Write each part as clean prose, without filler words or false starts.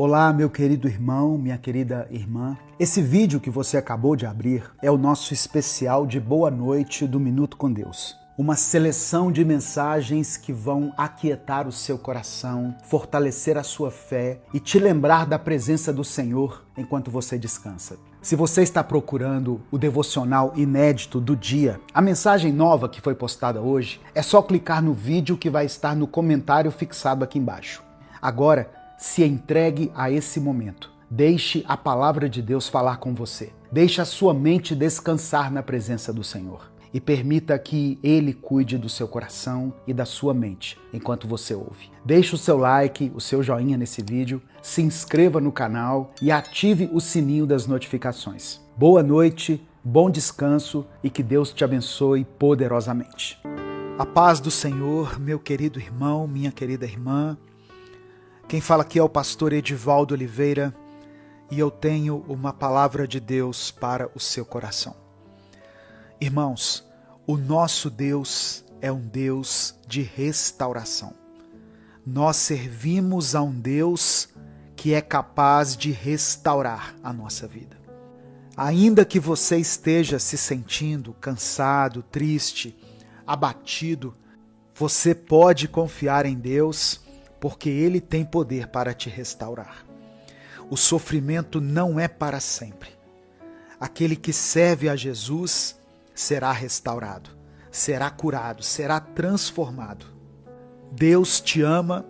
Olá, meu querido irmão, minha querida irmã. Esse vídeo que você acabou de abrir é o nosso especial de Boa Noite do Minuto com Deus. Uma seleção de mensagens que vão aquietar o seu coração, fortalecer a sua fé e te lembrar da presença do Senhor enquanto você descansa. Se você está procurando o devocional inédito do dia, a mensagem nova que foi postada hoje, é só clicar no vídeo que vai estar no comentário fixado aqui embaixo. Agora, se entregue a esse momento. Deixe a palavra de Deus falar com você. Deixe a sua mente descansar na presença do Senhor. E permita que Ele cuide do seu coração e da sua mente enquanto você ouve. Deixe o seu like, o seu joinha nesse vídeo, se inscreva no canal e ative o sininho das notificações. Boa noite, bom descanso e que Deus te abençoe poderosamente. A paz do Senhor, meu querido irmão, minha querida irmã. Quem fala aqui é o pastor Edivaldo Oliveira e eu tenho uma palavra de Deus para o seu coração. Irmãos, o nosso Deus é um Deus de restauração. Nós servimos a um Deus que é capaz de restaurar a nossa vida. Ainda que você esteja se sentindo cansado, triste, abatido, você pode confiar em Deus, porque Ele tem poder para te restaurar. O sofrimento não é para sempre. Aquele que serve a Jesus será restaurado, será curado, será transformado. Deus te ama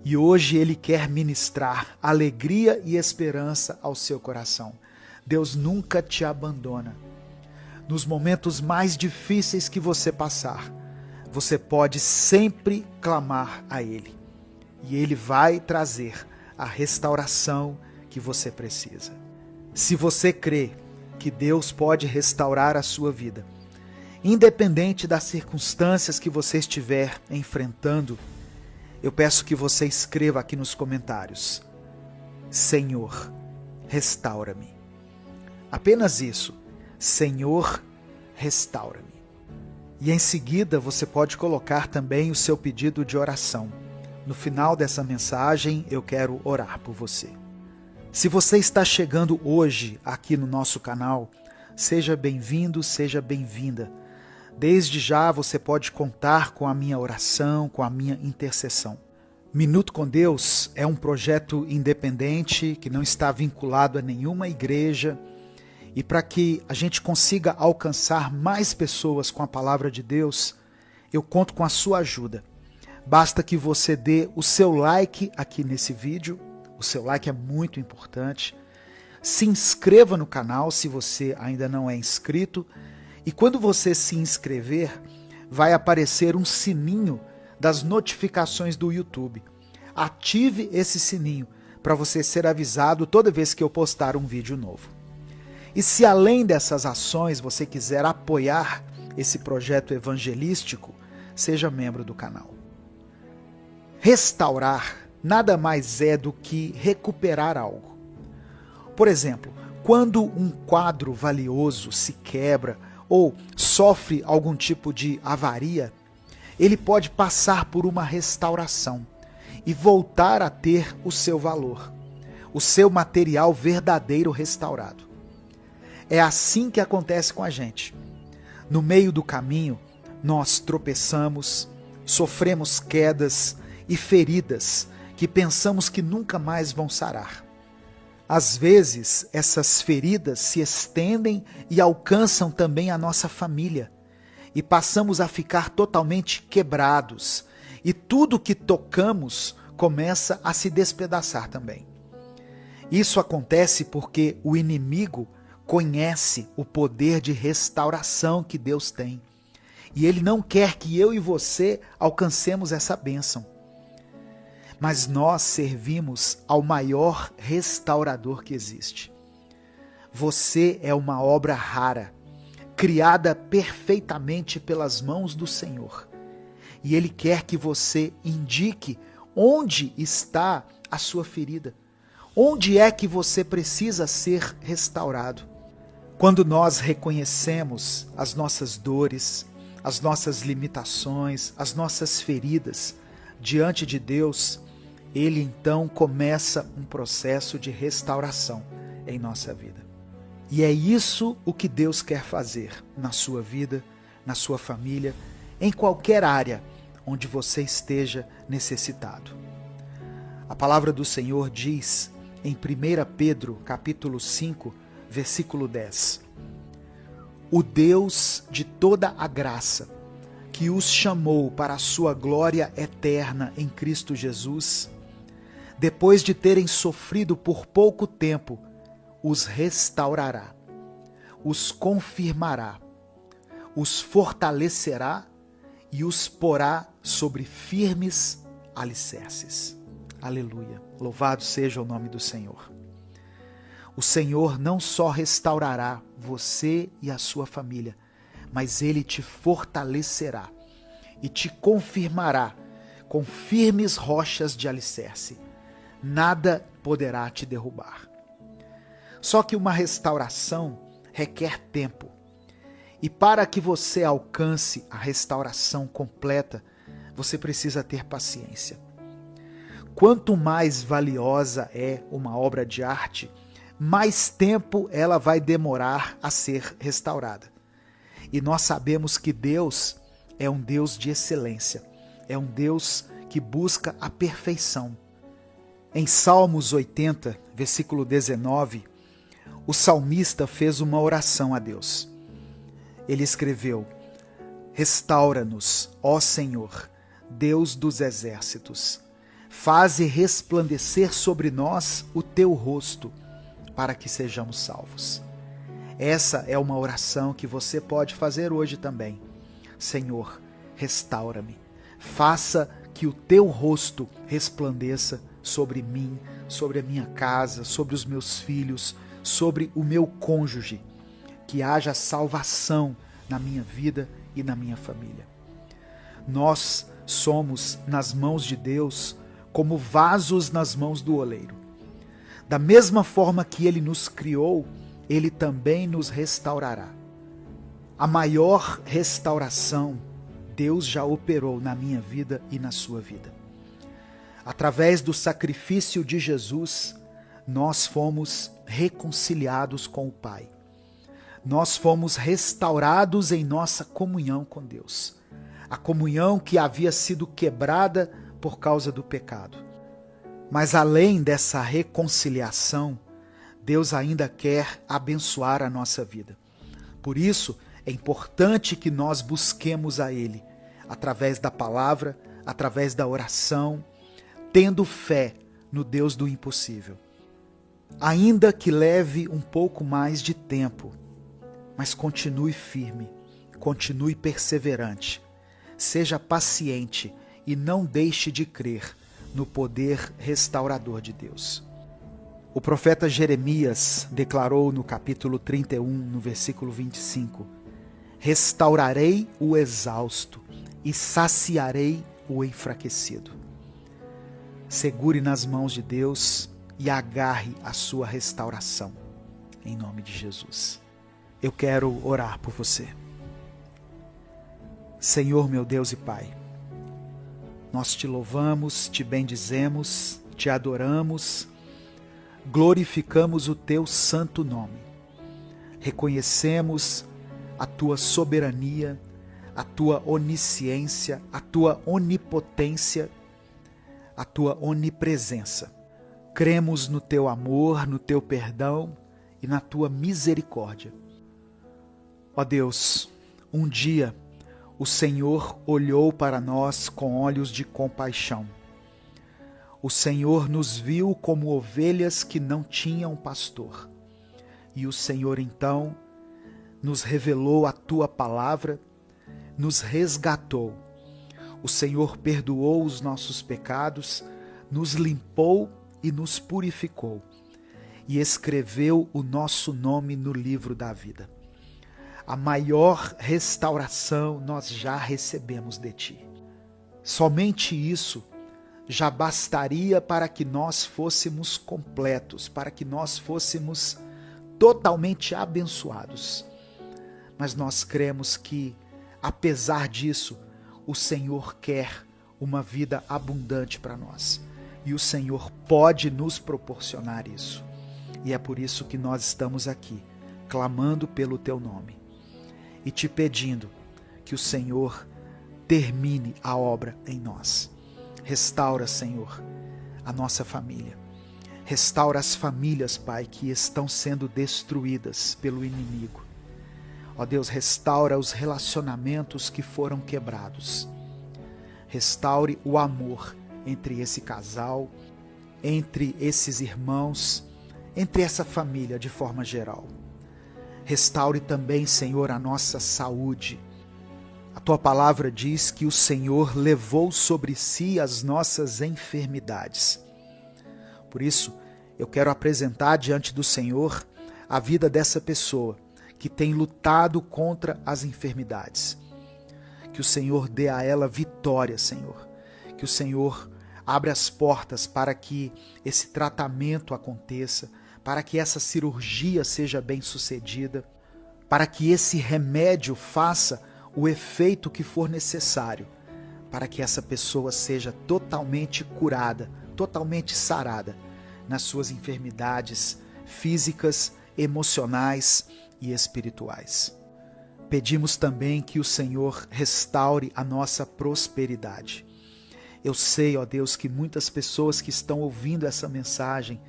e hoje Ele quer ministrar alegria e esperança ao seu coração. Deus nunca te abandona. Nos momentos mais difíceis que você passar, você pode sempre clamar a Ele. E Ele vai trazer a restauração que você precisa. Se você crê que Deus pode restaurar a sua vida, independente das circunstâncias que você estiver enfrentando, eu peço que você escreva aqui nos comentários: Senhor, restaura-me. Apenas isso. Senhor, restaura-me. E em seguida você pode colocar também o seu pedido de oração. No final dessa mensagem, eu quero orar por você. Se você está chegando hoje aqui no nosso canal, seja bem-vindo, seja bem-vinda. Desde já você pode contar com a minha oração, com a minha intercessão. Minuto com Deus é um projeto independente que não está vinculado a nenhuma igreja. E para que a gente consiga alcançar mais pessoas com a palavra de Deus, eu conto com a sua ajuda. Basta que você dê o seu like aqui nesse vídeo, o seu like é muito importante. Se inscreva no canal se você ainda não é inscrito. E quando você se inscrever, vai aparecer um sininho das notificações do YouTube. Ative esse sininho para você ser avisado toda vez que eu postar um vídeo novo. E se além dessas ações você quiser apoiar esse projeto evangelístico, seja membro do canal. Restaurar nada mais é do que recuperar algo. Por exemplo, quando um quadro valioso se quebra ou sofre algum tipo de avaria, ele pode passar por uma restauração e voltar a ter o seu valor, o seu material verdadeiro restaurado. É assim que acontece com a gente. No meio do caminho, nós tropeçamos, sofremos quedas e feridas que pensamos que nunca mais vão sarar. Às vezes, essas feridas se estendem e alcançam também a nossa família, e passamos a ficar totalmente quebrados, e tudo que tocamos começa a se despedaçar também. Isso acontece porque o inimigo conhece o poder de restauração que Deus tem, e ele não quer que eu e você alcancemos essa bênção. Mas nós servimos ao maior restaurador que existe. Você é uma obra rara, criada perfeitamente pelas mãos do Senhor. E Ele quer que você indique onde está a sua ferida. Onde é que você precisa ser restaurado? Quando nós reconhecemos as nossas dores, as nossas limitações, as nossas feridas diante de Deus, Ele então começa um processo de restauração em nossa vida. E é isso o que Deus quer fazer na sua vida, na sua família, em qualquer área onde você esteja necessitado. A palavra do Senhor diz em 1 Pedro, capítulo 5, versículo 10: O Deus de toda a graça, que os chamou para a sua glória eterna em Cristo Jesus, depois de terem sofrido por pouco tempo, os restaurará, os confirmará, os fortalecerá e os porá sobre firmes alicerces. Aleluia! Louvado seja o nome do Senhor. O Senhor não só restaurará você e a sua família, mas Ele te fortalecerá e te confirmará com firmes rochas de alicerce. Nada poderá te derrubar. Só que uma restauração requer tempo. E para que você alcance a restauração completa, você precisa ter paciência. Quanto mais valiosa é uma obra de arte, mais tempo ela vai demorar a ser restaurada. E nós sabemos que Deus é um Deus de excelência, é um Deus que busca a perfeição. Em Salmos 80, versículo 19, o salmista fez uma oração a Deus. Ele escreveu: Restaura-nos, ó Senhor, Deus dos exércitos. Faze resplandecer sobre nós o teu rosto, para que sejamos salvos. Essa é uma oração que você pode fazer hoje também. Senhor, restaura-me. Faça que o teu rosto resplandeça sobre mim, sobre a minha casa, sobre os meus filhos, sobre o meu cônjuge. Que haja salvação na minha vida e na minha família. Nós somos, nas mãos de Deus, como vasos nas mãos do oleiro. Da mesma forma que Ele nos criou, Ele também nos restaurará. A maior restauração Deus já operou na minha vida e na sua vida. Através do sacrifício de Jesus, nós fomos reconciliados com o Pai. Nós fomos restaurados em nossa comunhão com Deus. A comunhão que havia sido quebrada por causa do pecado. Mas além dessa reconciliação, Deus ainda quer abençoar a nossa vida. Por isso, é importante que nós busquemos a Ele, através da palavra, através da oração, tendo fé no Deus do impossível. Ainda que leve um pouco mais de tempo, mas continue firme, continue perseverante, seja paciente e não deixe de crer no poder restaurador de Deus. O profeta Jeremias declarou no capítulo 31, no versículo 25, Restaurarei o exausto e saciarei o enfraquecido. Segure nas mãos de Deus e agarre a sua restauração, em nome de Jesus. Eu quero orar por você. Senhor, meu Deus e Pai, nós te louvamos, te bendizemos, te adoramos, glorificamos o teu santo nome. Reconhecemos a tua soberania, a tua onisciência, a tua onipotência, a tua onipresença. Cremos no teu amor, no teu perdão e na tua misericórdia. Ó Deus, um dia o Senhor olhou para nós com olhos de compaixão. O Senhor nos viu como ovelhas que não tinham pastor. E o Senhor então nos revelou a tua palavra, nos resgatou. O Senhor perdoou os nossos pecados, nos limpou e nos purificou. E escreveu o nosso nome no livro da vida. A maior restauração nós já recebemos de ti. Somente isso já bastaria para que nós fôssemos completos, para que nós fôssemos totalmente abençoados. Mas nós cremos que, apesar disso, o Senhor quer uma vida abundante para nós. E o Senhor pode nos proporcionar isso. E é por isso que nós estamos aqui, clamando pelo teu nome e te pedindo que o Senhor termine a obra em nós. Restaura, Senhor, a nossa família. Restaura as famílias, Pai, que estão sendo destruídas pelo inimigo. Ó Deus, restaura os relacionamentos que foram quebrados. Restaure o amor entre esse casal, entre esses irmãos, entre essa família de forma geral. Restaure também, Senhor, a nossa saúde. A tua palavra diz que o Senhor levou sobre si as nossas enfermidades. Por isso, eu quero apresentar diante do Senhor a vida dessa pessoa que tem lutado contra as enfermidades. Que o Senhor dê a ela vitória, Senhor. Que o Senhor abra as portas para que esse tratamento aconteça, para que essa cirurgia seja bem sucedida, para que esse remédio faça o efeito que for necessário, para que essa pessoa seja totalmente curada, totalmente sarada nas suas enfermidades físicas, emocionais e espirituais. Pedimos também que o Senhor restaure a nossa prosperidade. Eu sei, ó Deus, que muitas pessoas que estão ouvindo essa mensagem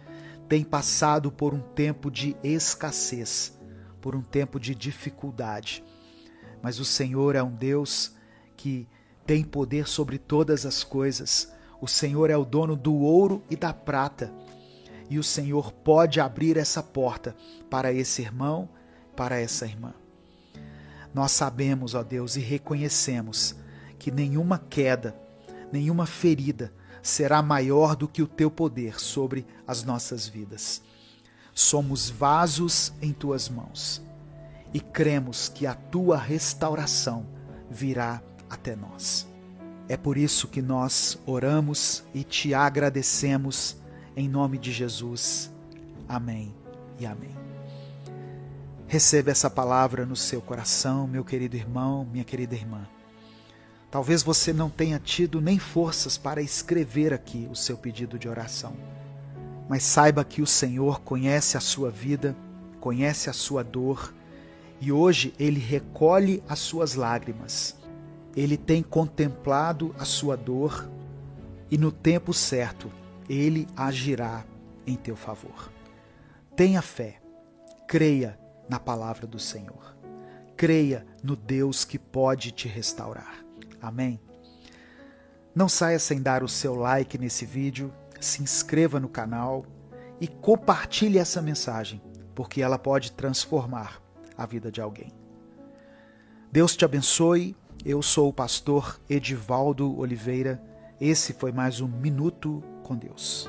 têm passado por um tempo de escassez, por um tempo de dificuldade. Mas o Senhor é um Deus que tem poder sobre todas as coisas. O Senhor é o dono do ouro e da prata. E o Senhor pode abrir essa porta para esse irmão, para essa irmã. Nós sabemos, ó Deus, e reconhecemos que nenhuma queda, nenhuma ferida será maior do que o teu poder sobre as nossas vidas. Somos vasos em tuas mãos e cremos que a tua restauração virá até nós. É por isso que nós oramos e te agradecemos em nome de Jesus. Amém e amém. Receba essa palavra no seu coração, meu querido irmão, minha querida irmã. Talvez você não tenha tido nem forças para escrever aqui o seu pedido de oração, mas saiba que o Senhor conhece a sua vida, conhece a sua dor, e hoje Ele recolhe as suas lágrimas. Ele tem contemplado a sua dor e no tempo certo Ele agirá em teu favor. Tenha fé, creia na palavra do Senhor. Creia no Deus que pode te restaurar. Amém? Não saia sem dar o seu like nesse vídeo, se inscreva no canal e compartilhe essa mensagem, porque ela pode transformar a vida de alguém. Deus te abençoe. Eu sou o pastor Edivaldo Oliveira. Esse foi mais um Minuto com Deus.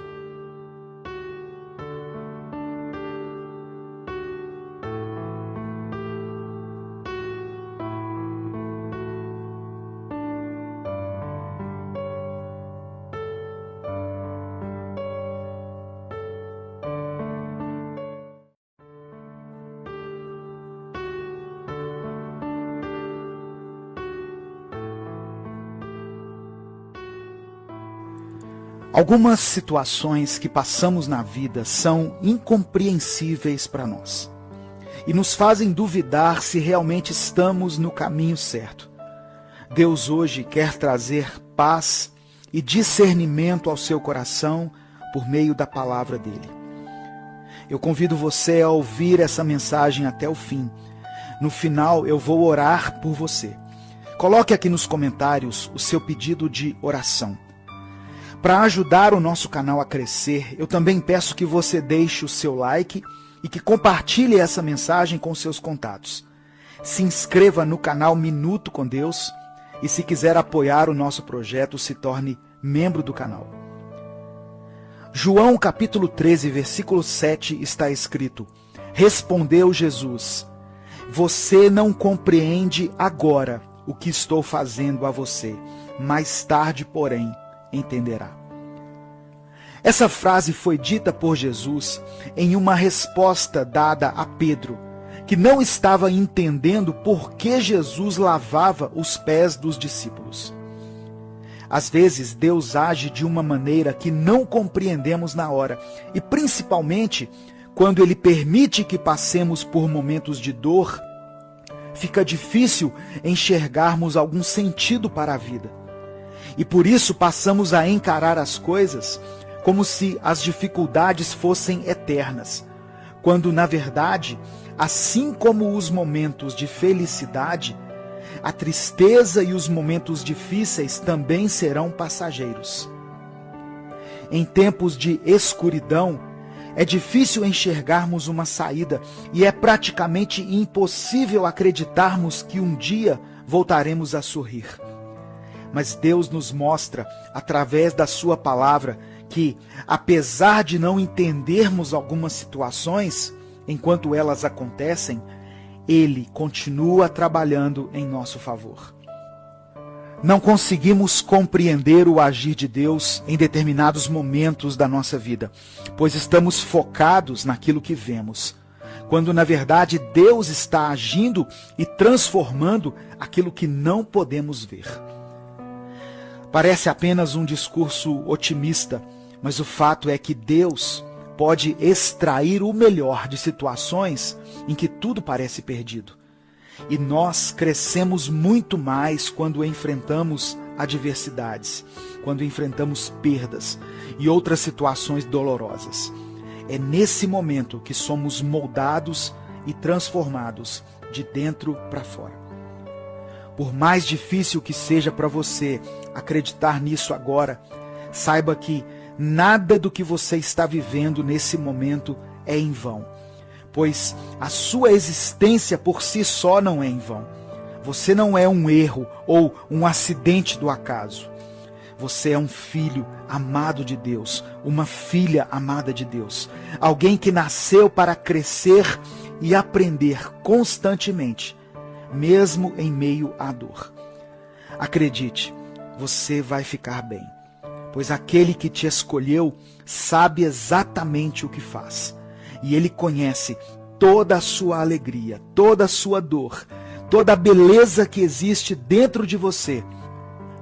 Algumas situações que passamos na vida são incompreensíveis para nós e nos fazem duvidar se realmente estamos no caminho certo. Deus hoje quer trazer paz e discernimento ao seu coração por meio da palavra dele. Eu convido você a ouvir essa mensagem até o fim. No final eu vou orar por você. Coloque aqui nos comentários o seu pedido de oração. Para ajudar o nosso canal a crescer, eu também peço que você deixe o seu like e que compartilhe essa mensagem com seus contatos. Se inscreva no canal Minuto com Deus e se quiser apoiar o nosso projeto, se torne membro do canal. João capítulo 13, versículo 7 está escrito: Respondeu Jesus: Você não compreende agora o que estou fazendo a você, mais tarde, porém, entenderá. Essa frase foi dita por Jesus em uma resposta dada a Pedro, que não estava entendendo por que Jesus lavava os pés dos discípulos. Às vezes, Deus age de uma maneira que não compreendemos na hora, e principalmente quando Ele permite que passemos por momentos de dor, fica difícil enxergarmos algum sentido para a vida. E por isso passamos a encarar as coisas como se as dificuldades fossem eternas, quando, na verdade, assim como os momentos de felicidade, a tristeza e os momentos difíceis também serão passageiros. Em tempos de escuridão, é difícil enxergarmos uma saída e é praticamente impossível acreditarmos que um dia voltaremos a sorrir. Mas Deus nos mostra, através da sua palavra, que, apesar de não entendermos algumas situações, enquanto elas acontecem, Ele continua trabalhando em nosso favor. Não conseguimos compreender o agir de Deus em determinados momentos da nossa vida, pois estamos focados naquilo que vemos, quando na verdade Deus está agindo e transformando aquilo que não podemos ver. Parece apenas um discurso otimista, mas o fato é que Deus pode extrair o melhor de situações em que tudo parece perdido. E nós crescemos muito mais quando enfrentamos adversidades, quando enfrentamos perdas e outras situações dolorosas. É nesse momento que somos moldados e transformados de dentro para fora. Por mais difícil que seja para você acreditar nisso agora, saiba que nada do que você está vivendo nesse momento é em vão, pois a sua existência por si só não é em vão. Você não é um erro ou um acidente do acaso. Você é um filho amado de Deus, uma filha amada de Deus, alguém que nasceu para crescer e aprender constantemente, mesmo em meio à dor. Acredite, você vai ficar bem, pois aquele que te escolheu sabe exatamente o que faz. E Ele conhece toda a sua alegria, toda a sua dor, toda a beleza que existe dentro de você.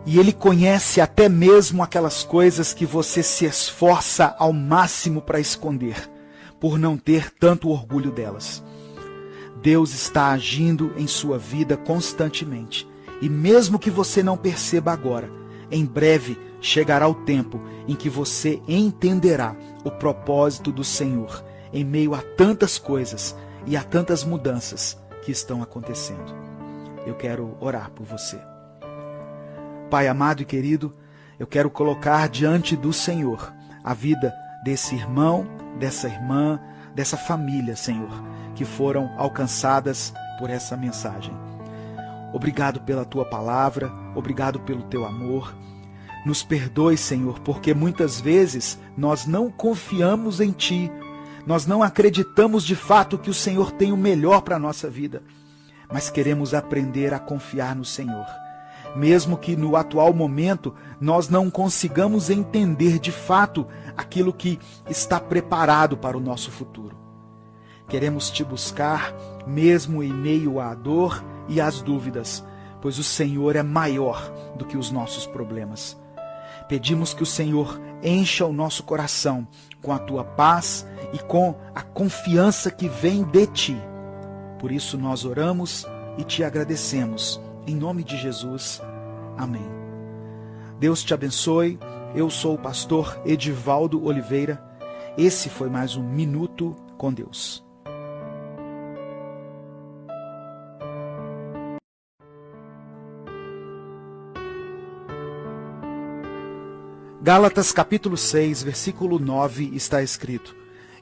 E Ele conhece até mesmo aquelas coisas que você se esforça ao máximo para esconder, por não ter tanto orgulho delas. Deus está agindo em sua vida constantemente. E mesmo que você não perceba agora, em breve chegará o tempo em que você entenderá o propósito do Senhor em meio a tantas coisas e a tantas mudanças que estão acontecendo. Eu quero orar por você. Pai amado e querido, eu quero colocar diante do Senhor a vida desse irmão, dessa irmã, dessa família, Senhor, que foram alcançadas por essa mensagem. Obrigado pela Tua palavra, obrigado pelo Teu amor. Nos perdoe, Senhor, porque muitas vezes nós não confiamos em Ti, nós não acreditamos de fato que o Senhor tem o melhor para a nossa vida, mas queremos aprender a confiar no Senhor. Mesmo que no atual momento nós não consigamos entender de fato aquilo que está preparado para o nosso futuro. Queremos Te buscar mesmo em meio à dor e às dúvidas, pois o Senhor é maior do que os nossos problemas. Pedimos que o Senhor encha o nosso coração com a Tua paz e com a confiança que vem de Ti. Por isso nós oramos e Te agradecemos. Em nome de Jesus. Amém. Deus te abençoe. Eu sou o pastor Edivaldo Oliveira. Esse foi mais um Minuto com Deus. Gálatas capítulo 6, versículo 9 está escrito: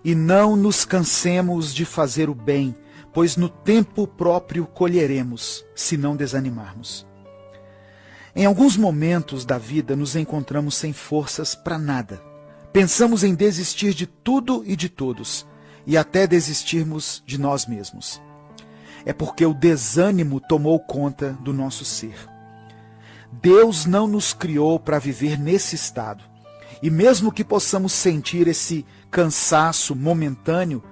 E não nos cansemos de fazer o bem, pois no tempo próprio colheremos, se não desanimarmos. Em alguns momentos da vida nos encontramos sem forças para nada. Pensamos em desistir de tudo e de todos, e até desistirmos de nós mesmos. É porque o desânimo tomou conta do nosso ser. Deus não nos criou para viver nesse estado. E mesmo que possamos sentir esse cansaço momentâneo,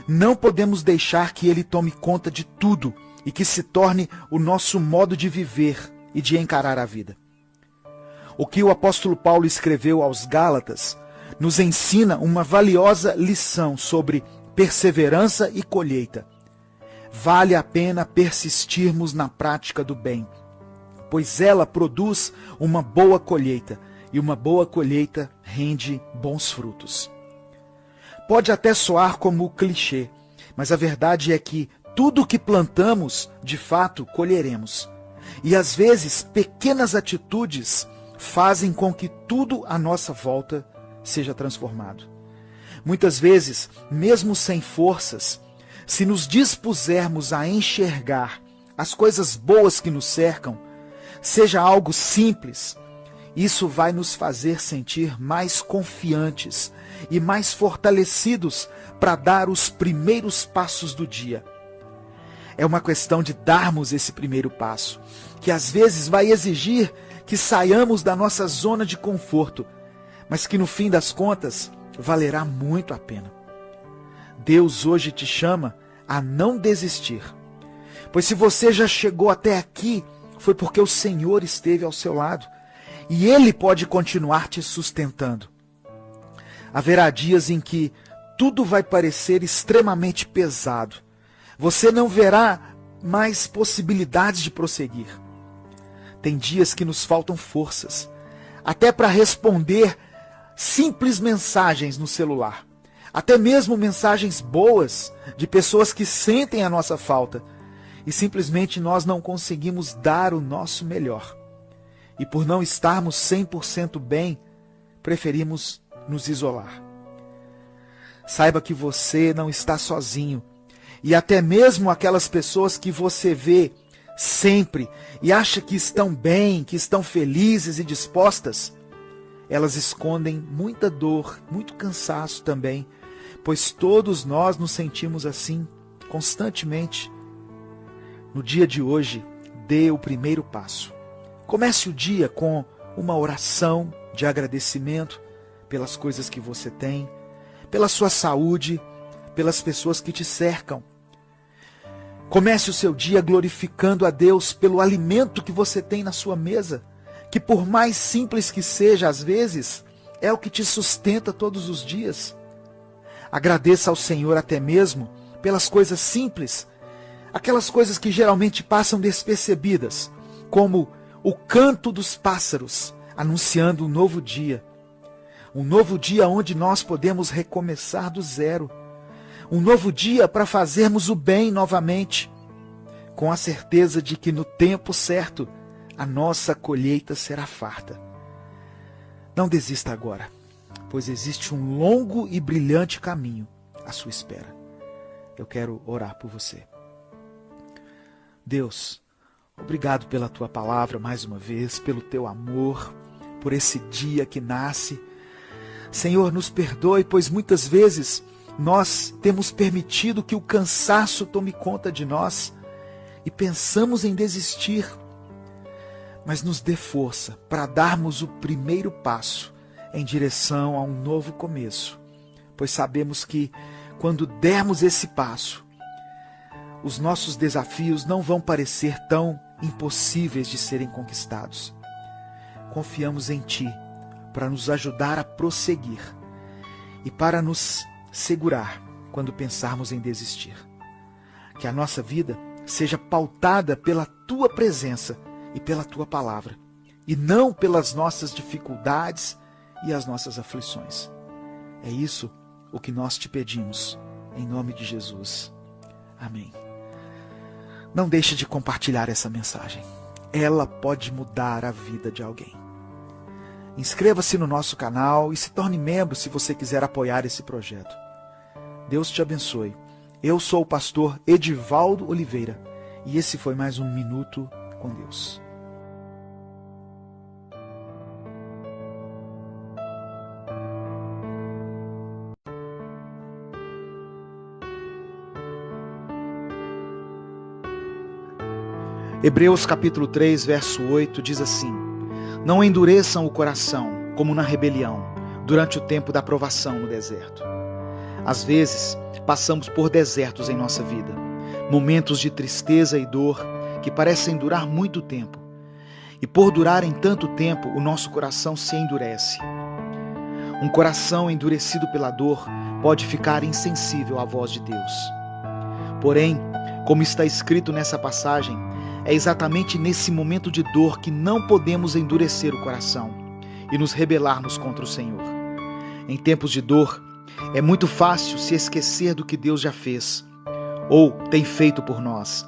não podemos deixar que ele tome conta de tudo e que se torne o nosso modo de viver e de encarar a vida. O que o apóstolo Paulo escreveu aos Gálatas nos ensina uma valiosa lição sobre perseverança e colheita. Vale a pena persistirmos na prática do bem, pois ela produz uma boa colheita, e uma boa colheita rende bons frutos. Pode até soar como clichê, mas a verdade é que tudo o que plantamos, de fato, colheremos. E às vezes, pequenas atitudes fazem com que tudo à nossa volta seja transformado. Muitas vezes, mesmo sem forças, se nos dispusermos a enxergar as coisas boas que nos cercam, seja algo simples, isso vai nos fazer sentir mais confiantes e mais fortalecidos para dar os primeiros passos do dia. É uma questão de darmos esse primeiro passo, que às vezes vai exigir que saiamos da nossa zona de conforto, mas que no fim das contas valerá muito a pena. Deus hoje te chama a não desistir, pois se você já chegou até aqui, foi porque o Senhor esteve ao seu lado, e Ele pode continuar te sustentando. Haverá dias em que tudo vai parecer extremamente pesado. Você não verá mais possibilidades de prosseguir. Tem dias que nos faltam forças, até para responder simples mensagens no celular. Até mesmo mensagens boas de pessoas que sentem a nossa falta. E simplesmente nós não conseguimos dar o nosso melhor. E por não estarmos 100% bem, preferimos nos isolar. Saiba que você não está sozinho. E até mesmo aquelas pessoas que você vê sempre e acha que estão bem, que estão felizes e dispostas, elas escondem muita dor, muito cansaço também, pois todos nós nos sentimos assim constantemente. No dia de hoje, dê o primeiro passo. Comece o dia com uma oração de agradecimento pelas coisas que você tem, pela sua saúde, pelas pessoas que te cercam. Comece o seu dia glorificando a Deus pelo alimento que você tem na sua mesa, que por mais simples que seja, às vezes, é o que te sustenta todos os dias. Agradeça ao Senhor até mesmo pelas coisas simples, aquelas coisas que geralmente passam despercebidas, como o canto dos pássaros anunciando um novo dia onde nós podemos recomeçar do zero, um novo dia para fazermos o bem novamente, com a certeza de que no tempo certo a nossa colheita será farta. Não desista agora, pois existe um longo e brilhante caminho à sua espera. Eu quero orar por você. Deus, obrigado pela tua palavra mais uma vez, pelo teu amor, por esse dia que nasce. Senhor, nos perdoe, pois muitas vezes nós temos permitido que o cansaço tome conta de nós e pensamos em desistir. Mas nos dê força para darmos o primeiro passo em direção a um novo começo, pois sabemos que quando dermos esse passo, os nossos desafios não vão parecer tão impossíveis de serem conquistados. Confiamos em Ti para nos ajudar a prosseguir e para nos segurar quando pensarmos em desistir. Que a nossa vida seja pautada pela Tua presença e pela Tua palavra, e não pelas nossas dificuldades e as nossas aflições. É isso o que nós te pedimos, em nome de Jesus. Amém. Não deixe de compartilhar essa mensagem. Ela pode mudar a vida de alguém. Inscreva-se no nosso canal e se torne membro se você quiser apoiar esse projeto. Deus te abençoe. Eu sou o pastor Edivaldo Oliveira e esse foi mais um Minuto com Deus. Hebreus capítulo 3, verso 8 diz assim: Não endureçam o coração, como na rebelião, durante o tempo da provação no deserto. Às vezes, passamos por desertos em nossa vida, momentos de tristeza e dor que parecem durar muito tempo. E por durarem tanto tempo, o nosso coração se endurece. Um coração endurecido pela dor pode ficar insensível à voz de Deus. Porém, como está escrito nessa passagem, é exatamente nesse momento de dor que não podemos endurecer o coração e nos rebelarmos contra o Senhor. Em tempos de dor, é muito fácil se esquecer do que Deus já fez ou tem feito por nós.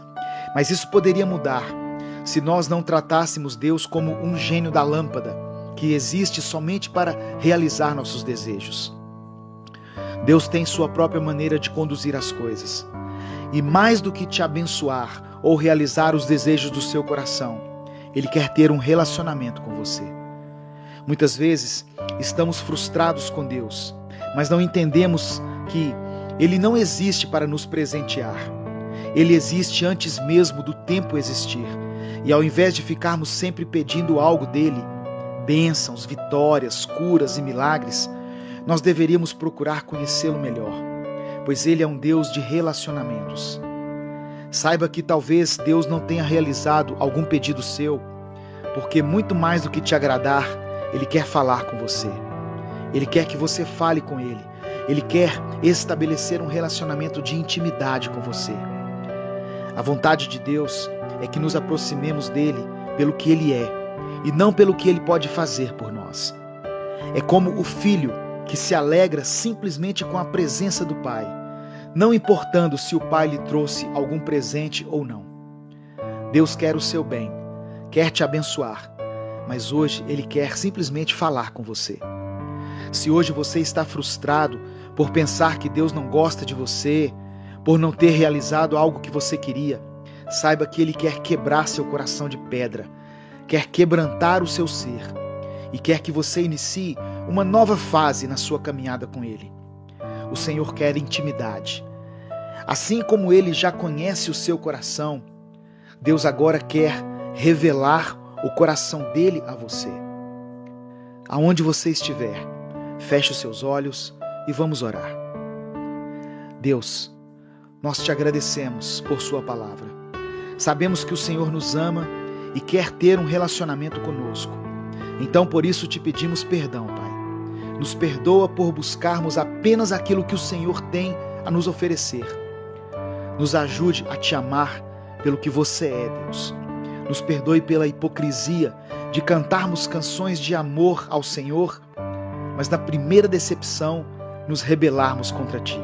Mas isso poderia mudar se nós não tratássemos Deus como um gênio da lâmpada que existe somente para realizar nossos desejos. Deus tem sua própria maneira de conduzir as coisas. E mais do que te abençoar ou realizar os desejos do seu coração, Ele quer ter um relacionamento com você. Muitas vezes estamos frustrados com Deus, mas não entendemos que Ele não existe para nos presentear. Ele existe antes mesmo do tempo existir. E ao invés de ficarmos sempre pedindo algo dele, bênçãos, vitórias, curas e milagres, nós deveríamos procurar conhecê-lo melhor, pois ele é um Deus de relacionamentos. Saiba que talvez Deus não tenha realizado algum pedido seu, porque muito mais do que te agradar, Ele quer falar com você. Ele quer que você fale com Ele. Ele quer estabelecer um relacionamento de intimidade com você. A vontade de Deus é que nos aproximemos dele pelo que ele é e não pelo que ele pode fazer por nós. É como o filho que se alegra simplesmente com a presença do pai, não importando se o pai lhe trouxe algum presente ou não. Deus quer o seu bem, quer te abençoar, mas hoje ele quer simplesmente falar com você. Se hoje você está frustrado por pensar que Deus não gosta de você, por não ter realizado algo que você queria, saiba que Ele quer quebrar seu coração de pedra, quer quebrantar o seu ser e quer que você inicie uma nova fase na sua caminhada com Ele. O Senhor quer intimidade. Assim como Ele já conhece o seu coração, Deus agora quer revelar o coração dele a você. Aonde você estiver, feche os seus olhos e vamos orar. Deus, nós te agradecemos por sua palavra. Sabemos que o Senhor nos ama e quer ter um relacionamento conosco. Então, por isso, te pedimos perdão, Pai. Nos perdoa por buscarmos apenas aquilo que o Senhor tem a nos oferecer. Nos ajude a te amar pelo que você é, Deus. Nos perdoe pela hipocrisia de cantarmos canções de amor ao Senhor, mas na primeira decepção nos rebelarmos contra ti.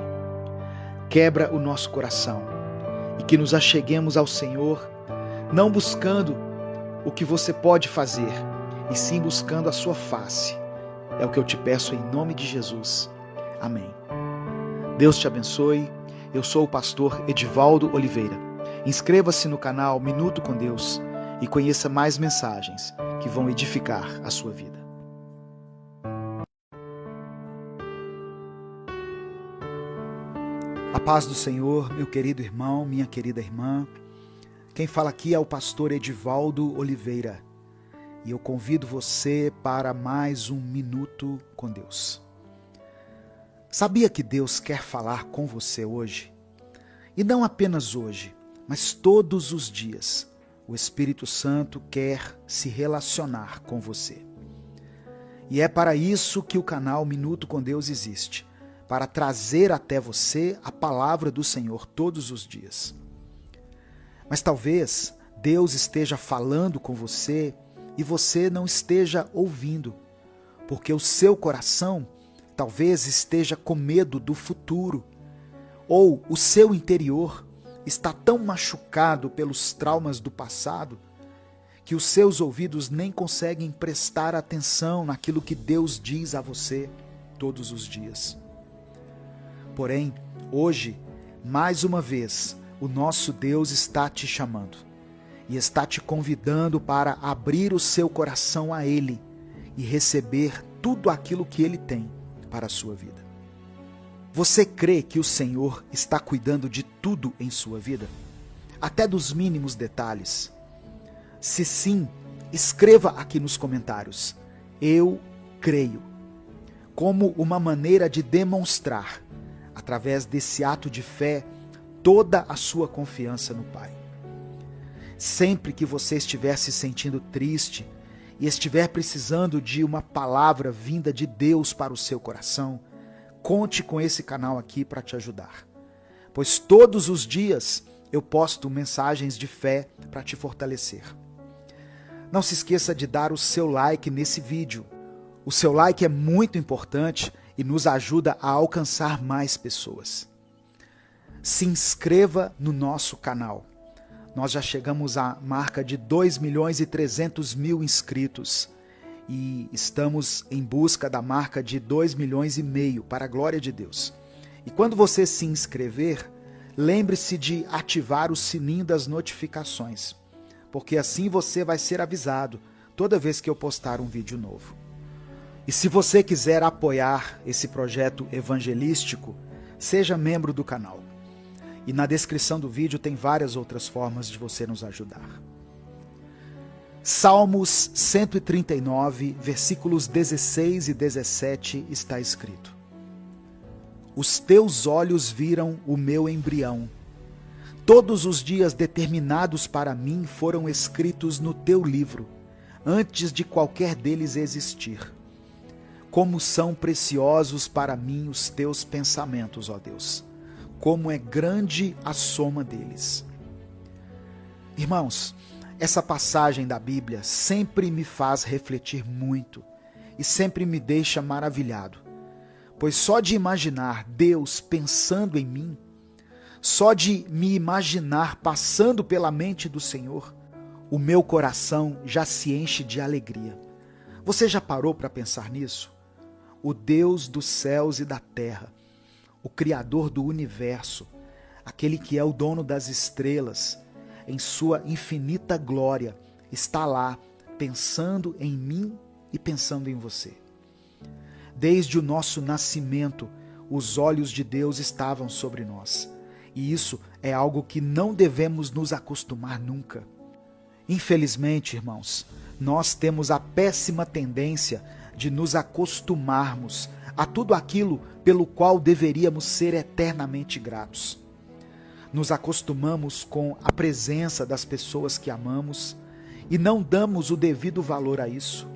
Quebra o nosso coração e que nos acheguemos ao Senhor, não buscando o que você pode fazer, e sim buscando a sua face. É o que eu te peço em nome de Jesus. Amém. Deus te abençoe. Eu sou o pastor Edivaldo Oliveira. Inscreva-se no canal Minuto com Deus e conheça mais mensagens que vão edificar a sua vida. A paz do Senhor, meu querido irmão, minha querida irmã. Quem fala aqui é o pastor Edivaldo Oliveira. E eu convido você para mais um Minuto com Deus. Sabia que Deus quer falar com você hoje? E não apenas hoje, mas todos os dias. O Espírito Santo quer se relacionar com você. E é para isso que o canal Minuto com Deus existe, para trazer até você a palavra do Senhor todos os dias. Mas talvez Deus esteja falando com você e você não esteja ouvindo, porque o seu coração talvez esteja com medo do futuro, ou o seu interior está tão machucado pelos traumas do passado que os seus ouvidos nem conseguem prestar atenção naquilo que Deus diz a você todos os dias. Porém, hoje, mais uma vez, o nosso Deus está te chamando e está te convidando para abrir o seu coração a Ele e receber tudo aquilo que Ele tem para a sua vida. Você crê que o Senhor está cuidando de tudo em sua vida? Até dos mínimos detalhes? Se sim, escreva aqui nos comentários: eu creio, como uma maneira de demonstrar, através desse ato de fé, toda a sua confiança no Pai. Sempre que você estiver se sentindo triste e estiver precisando de uma palavra vinda de Deus para o seu coração, conte com esse canal aqui para te ajudar. Pois todos os dias eu posto mensagens de fé para te fortalecer. Não se esqueça de dar o seu like nesse vídeo. O seu like é muito importante e nos ajuda a alcançar mais pessoas. Se inscreva no nosso canal. Nós já chegamos à marca de 2.300.000 inscritos e estamos em busca da marca de 2,5 milhões para a glória de Deus. E quando você se inscrever, lembre-se de ativar o sininho das notificações, porque assim você vai ser avisado toda vez que eu postar um vídeo novo. E se você quiser apoiar esse projeto evangelístico, seja membro do canal. E na descrição do vídeo tem várias outras formas de você nos ajudar. Salmos 139, versículos 16 e 17 está escrito: Os teus olhos viram o meu embrião. Todos os dias determinados para mim foram escritos no teu livro, antes de qualquer deles existir. Como são preciosos para mim os teus pensamentos, ó Deus! Como é grande a soma deles. Irmãos, essa passagem da Bíblia sempre me faz refletir muito e sempre me deixa maravilhado, pois só de imaginar Deus pensando em mim, só de me imaginar passando pela mente do Senhor, o meu coração já se enche de alegria. Você já parou para pensar nisso? O Deus dos céus e da terra, o Criador do universo, aquele que é o dono das estrelas, em sua infinita glória, está lá pensando em mim e pensando em você. Desde o nosso nascimento, os olhos de Deus estavam sobre nós. E isso é algo que não devemos nos acostumar nunca. Infelizmente, irmãos, nós temos a péssima tendência de nos acostumarmos a tudo aquilo pelo qual deveríamos ser eternamente gratos. Nos acostumamos com a presença das pessoas que amamos e não damos o devido valor a isso.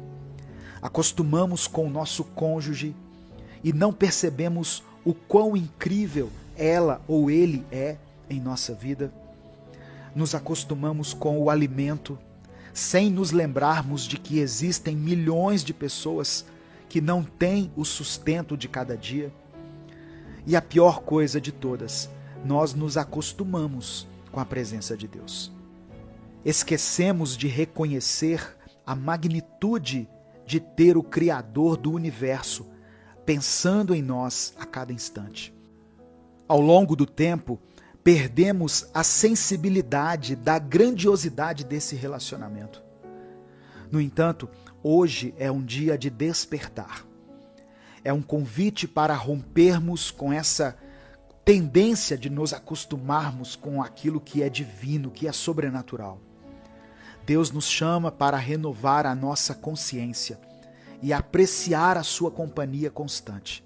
Acostumamos com o nosso cônjuge e não percebemos o quão incrível ela ou ele é em nossa vida. Nos acostumamos com o alimento, sem nos lembrarmos de que existem milhões de pessoas que não têm o sustento de cada dia. E a pior coisa de todas, nós nos acostumamos com a presença de Deus. Esquecemos de reconhecer a magnitude de ter o Criador do universo pensando em nós a cada instante. Ao longo do tempo, perdemos a sensibilidade da grandiosidade desse relacionamento. No entanto, hoje é um dia de despertar. É um convite para rompermos com essa tendência de nos acostumarmos com aquilo que é divino, que é sobrenatural. Deus nos chama para renovar a nossa consciência e apreciar a sua companhia constante.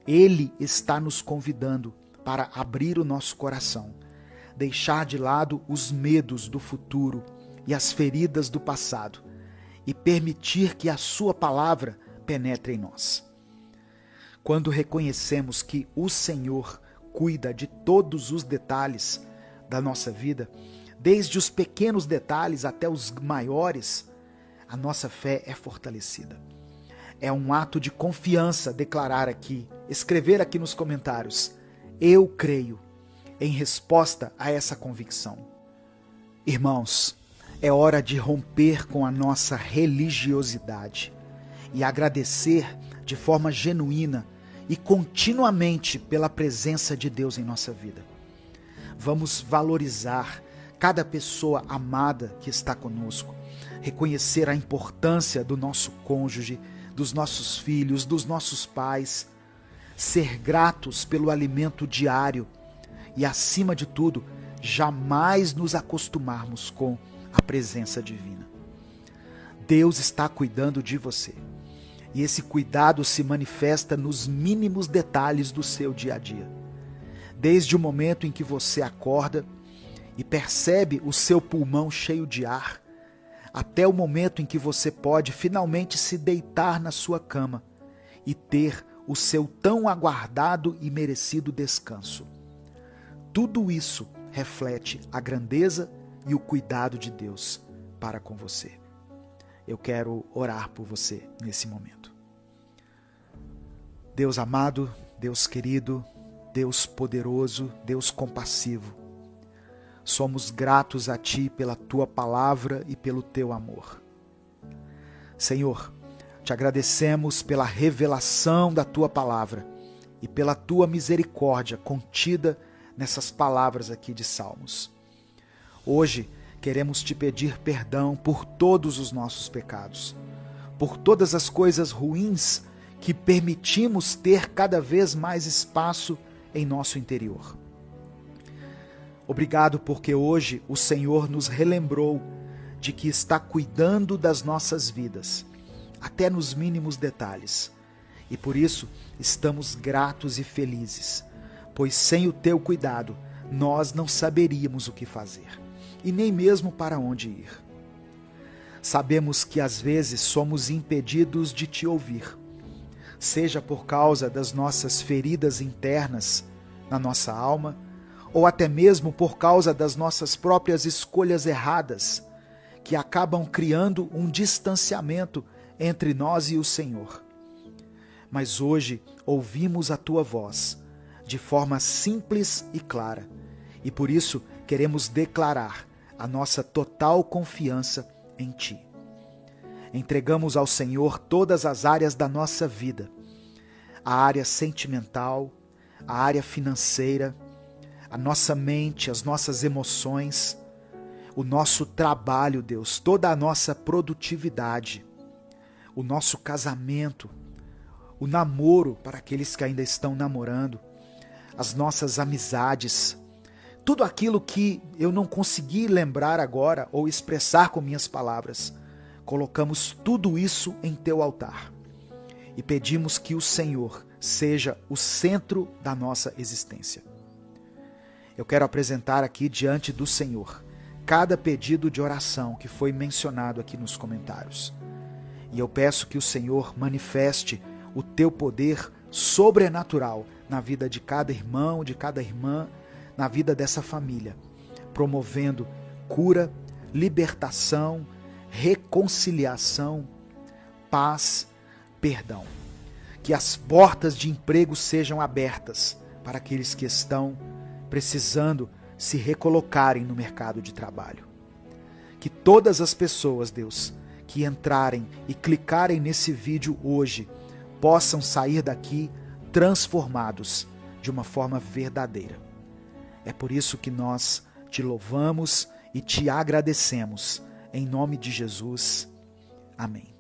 Ele está nos convidando para abrir o nosso coração, deixar de lado os medos do futuro e as feridas do passado e permitir que a sua palavra penetre em nós. Quando reconhecemos que o Senhor cuida de todos os detalhes da nossa vida, desde os pequenos detalhes até os maiores, a nossa fé é fortalecida. É um ato de confiança declarar aqui, escrever aqui nos comentários: eu creio, em resposta a essa convicção. Irmãos, é hora de romper com a nossa religiosidade e agradecer de forma genuína e continuamente pela presença de Deus em nossa vida. Vamos valorizar cada pessoa amada que está conosco, reconhecer a importância do nosso cônjuge, dos nossos filhos, dos nossos pais, ser gratos pelo alimento diário e, acima de tudo, jamais nos acostumarmos com a presença divina. Deus está cuidando de você. E esse cuidado se manifesta nos mínimos detalhes do seu dia a dia. Desde o momento em que você acorda e percebe o seu pulmão cheio de ar, até o momento em que você pode finalmente se deitar na sua cama e ter o seu tão aguardado e merecido descanso. Tudo isso reflete a grandeza e o cuidado de Deus para com você. Eu quero orar por você nesse momento. Deus amado, Deus querido, Deus poderoso, Deus compassivo, somos gratos a Ti pela Tua palavra e pelo Teu amor. Senhor, te agradecemos pela revelação da Tua palavra e pela Tua misericórdia contida nessas palavras aqui de Salmos. Hoje queremos Te pedir perdão por todos os nossos pecados, por todas as coisas ruins que permitimos ter cada vez mais espaço em nosso interior. Obrigado porque hoje o Senhor nos relembrou de que está cuidando das nossas vidas, até nos mínimos detalhes. E por isso estamos gratos e felizes, pois sem o Teu cuidado nós não saberíamos o que fazer, e nem mesmo para onde ir. Sabemos que às vezes somos impedidos de Te ouvir, seja por causa das nossas feridas internas na nossa alma, ou até mesmo por causa das nossas próprias escolhas erradas, que acabam criando um distanciamento entre nós e o Senhor. Mas hoje ouvimos a Tua voz, de forma simples e clara, e por isso queremos declarar a nossa total confiança em Ti. Entregamos ao Senhor todas as áreas da nossa vida, a área sentimental, a área financeira, a nossa mente, as nossas emoções, o nosso trabalho, Deus, toda a nossa produtividade, o nosso casamento, o namoro para aqueles que ainda estão namorando, as nossas amizades, tudo aquilo que eu não consegui lembrar agora ou expressar com minhas palavras, colocamos tudo isso em Teu altar e pedimos que o Senhor seja o centro da nossa existência. Eu quero apresentar aqui diante do Senhor cada pedido de oração que foi mencionado aqui nos comentários. E eu peço que o Senhor manifeste o Teu poder sobrenatural na vida de cada irmão, de cada irmã, na vida dessa família, promovendo cura, libertação, reconciliação, paz, perdão. Que as portas de emprego sejam abertas para aqueles que estão precisando se recolocarem no mercado de trabalho. Que todas as pessoas, Deus, que entrarem e clicarem nesse vídeo hoje, possam sair daqui transformados de uma forma verdadeira. É por isso que nós Te louvamos e Te agradecemos. Em nome de Jesus. Amém.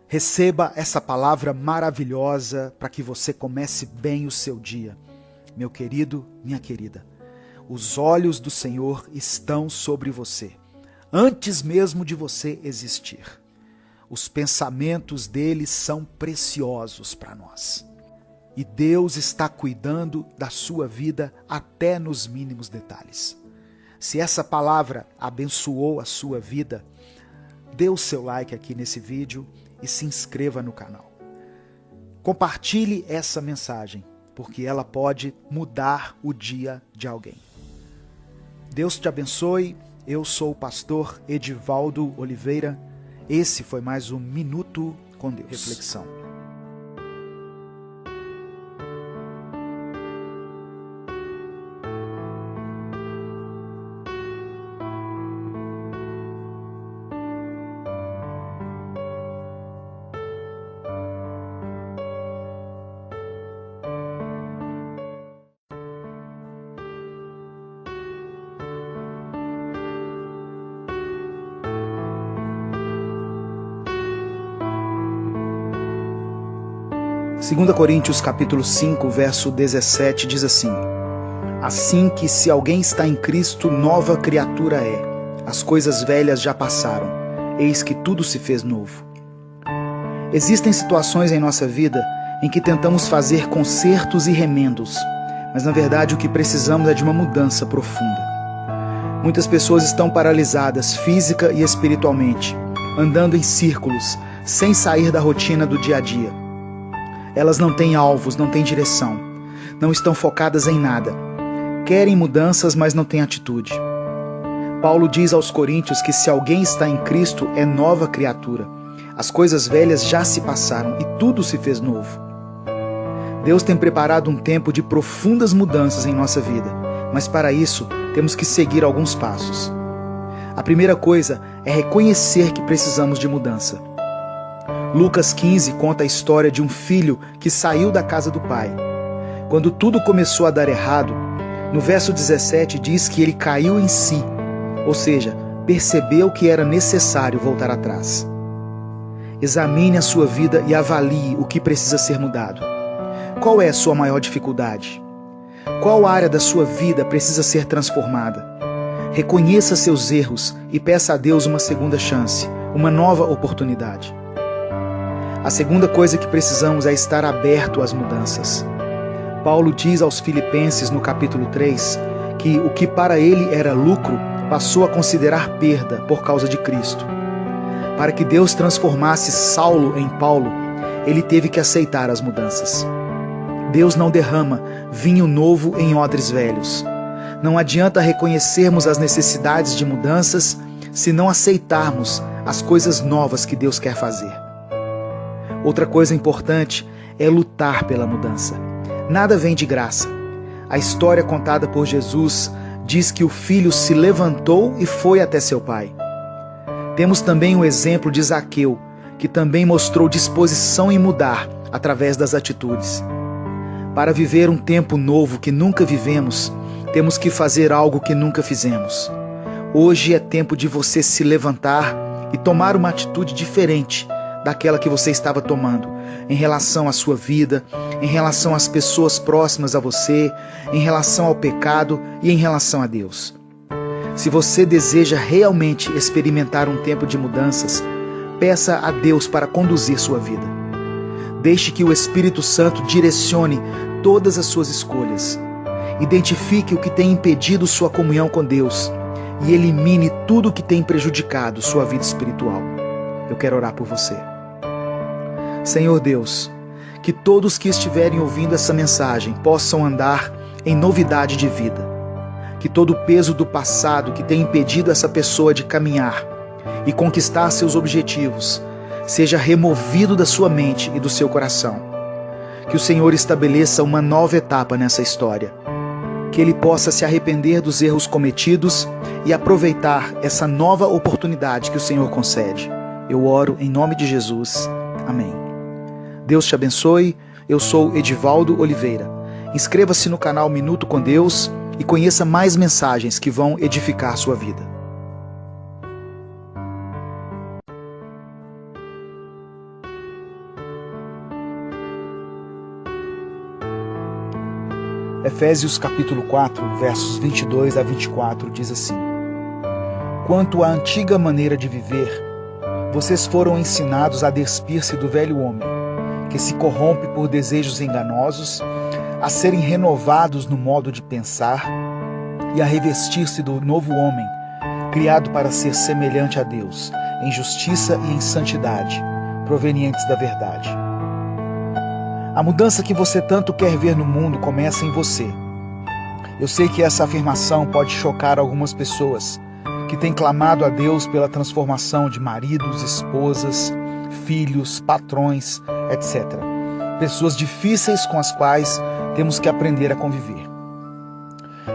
Receba essa palavra maravilhosa para que você comece bem o seu dia. Meu querido, minha querida, os olhos do Senhor estão sobre você, antes mesmo de você existir. Os pensamentos dele são preciosos para nós. E Deus está cuidando da sua vida até nos mínimos detalhes. Se essa palavra abençoou a sua vida, dê o seu like aqui nesse vídeo e se inscreva no canal. Compartilhe essa mensagem, porque ela pode mudar o dia de alguém. Deus te abençoe. Eu sou o pastor Edivaldo Oliveira. Esse foi mais um Minuto com Deus. Reflexão. Segunda Coríntios capítulo 5, verso 17 diz assim: Assim que se alguém está em Cristo, nova criatura é. As coisas velhas já passaram, eis que tudo se fez novo. Existem situações em nossa vida em que tentamos fazer consertos e remendos, mas na verdade o que precisamos é de uma mudança profunda. Muitas pessoas estão paralisadas física e espiritualmente, andando em círculos, sem sair da rotina do dia a dia. Elas não têm alvos, não têm direção, não estão focadas em nada. Querem mudanças, mas não têm atitude. Paulo diz aos Coríntios que se alguém está em Cristo, é nova criatura. As coisas velhas já se passaram e tudo se fez novo. Deus tem preparado um tempo de profundas mudanças em nossa vida, mas para isso temos que seguir alguns passos. A primeira coisa é reconhecer que precisamos de mudança. Lucas 15 conta a história de um filho que saiu da casa do pai. Quando tudo começou a dar errado, no verso 17 diz que ele caiu em si, ou seja, percebeu que era necessário voltar atrás. Examine a sua vida e avalie o que precisa ser mudado. Qual é a sua maior dificuldade? Qual área da sua vida precisa ser transformada? Reconheça seus erros e peça a Deus uma segunda chance, uma nova oportunidade. A segunda coisa que precisamos é estar aberto às mudanças. Paulo diz aos Filipenses no capítulo 3 que o que para ele era lucro passou a considerar perda por causa de Cristo. Para que Deus transformasse Saulo em Paulo, ele teve que aceitar as mudanças. Deus não derrama vinho novo em odres velhos. Não adianta reconhecermos as necessidades de mudanças se não aceitarmos as coisas novas que Deus quer fazer. Outra coisa importante é lutar pela mudança. Nada vem de graça. A história contada por Jesus diz que o filho se levantou e foi até seu pai. Temos também o exemplo de Zaqueu, que também mostrou disposição em mudar através das atitudes. Para viver um tempo novo que nunca vivemos, temos que fazer algo que nunca fizemos. Hoje é tempo de você se levantar e tomar uma atitude diferente daquela que você estava tomando, em relação à sua vida, em relação às pessoas próximas a você, em relação ao pecado e em relação a Deus. Se você deseja realmente experimentar um tempo de mudanças, peça a Deus para conduzir sua vida. Deixe que o Espírito Santo direcione todas as suas escolhas. Identifique o que tem impedido sua comunhão com Deus e elimine tudo o que tem prejudicado sua vida espiritual. Eu quero orar por você. Senhor Deus, que todos que estiverem ouvindo essa mensagem possam andar em novidade de vida. Que todo o peso do passado que tem impedido essa pessoa de caminhar e conquistar seus objetivos seja removido da sua mente e do seu coração. Que o Senhor estabeleça uma nova etapa nessa história. Que ele possa se arrepender dos erros cometidos e aproveitar essa nova oportunidade que o Senhor concede. Eu oro em nome de Jesus. Amém. Deus te abençoe. Eu sou Edivaldo Oliveira. Inscreva-se no canal Minuto com Deus e conheça mais mensagens que vão edificar sua vida. Efésios capítulo 4, versos 22 a 24 diz assim: Quanto à antiga maneira de viver, vocês foram ensinados a despir-se do velho homem, que se corrompe por desejos enganosos, a serem renovados no modo de pensar e a revestir-se do novo homem, criado para ser semelhante a Deus, em justiça e em santidade, provenientes da verdade. A mudança que você tanto quer ver no mundo começa em você. Eu sei que essa afirmação pode chocar algumas pessoas que têm clamado a Deus pela transformação de maridos, esposas, filhos, patrões, etc. Pessoas difíceis com as quais temos que aprender a conviver.